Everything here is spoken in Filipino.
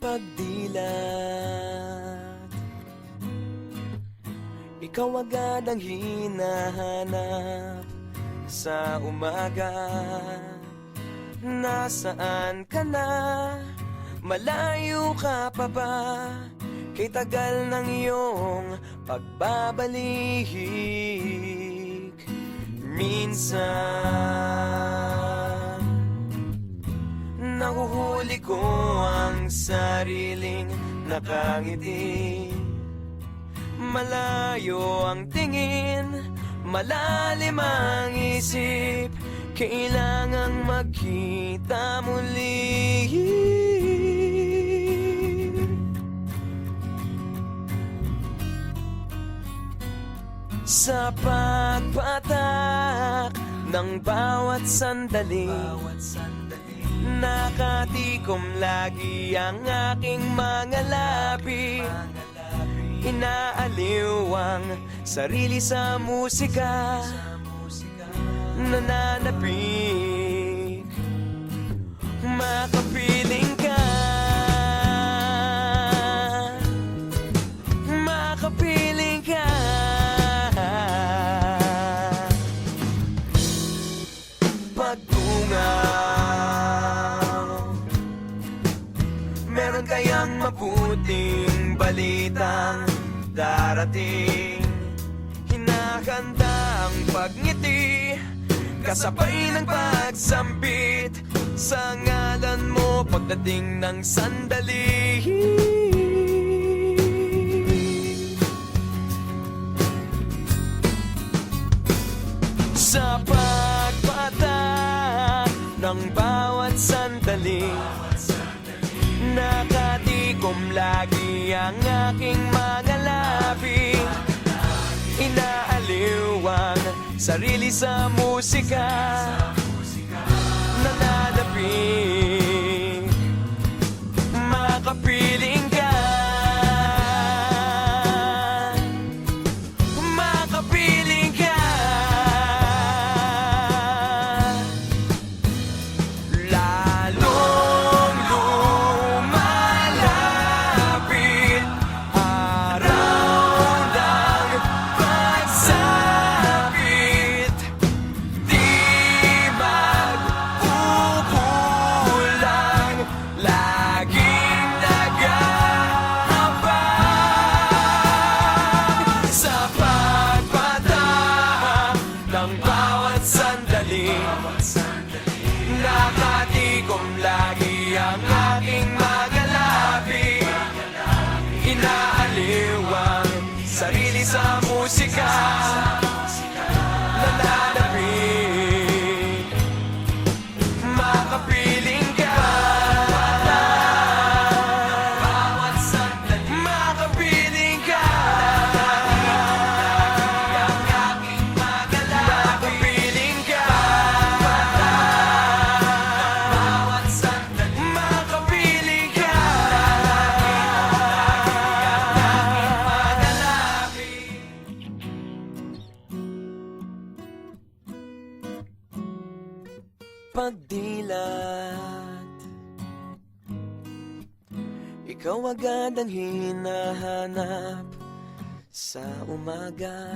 pagdilat. Ikaw agad ang hinahanap sa umaga. Nasaan ka na? Malayo ka pa ba? Kay tagal ng iyong pagbabalik. Minsan nahuhuli ko ang sariling nakangiti. Malayo ang tingin, malalim ang isip. Kailangang magkita muli. Sa pagpatak ng bawat sandali, nakatikom lagi ang aking mga labi. Inaaliw ang sarili sa musika, nananapik, makapiling ka, makapiling ka. Pagtungaw, meron kayang mabuting balitang darating. Hinahanda ang pagngiti, kasabay ng pagsambit sa ngalan mo pagdating ng sandali. Sa pagpatak ng bawat sandali, nakatikom lagi ang aking mga labi. Inaaliw ang sarili sa musika, nananapik, makapiling ka, makapiling ka. Lalong lumalapit araw ng pagsapit, di magpupulang, laging nag-aabang. Sa pagpatak ng bawat sandali, nakatikom lagi ang aking mga labi. Inaaliw ang sarili sa musika, nananapik, makapiling ka, bawat sandali, makapiling ka, makapiling ka, bawat sandali, makapiling ka. Pagdilat, ikaw agad ang hinahanap sa umaga.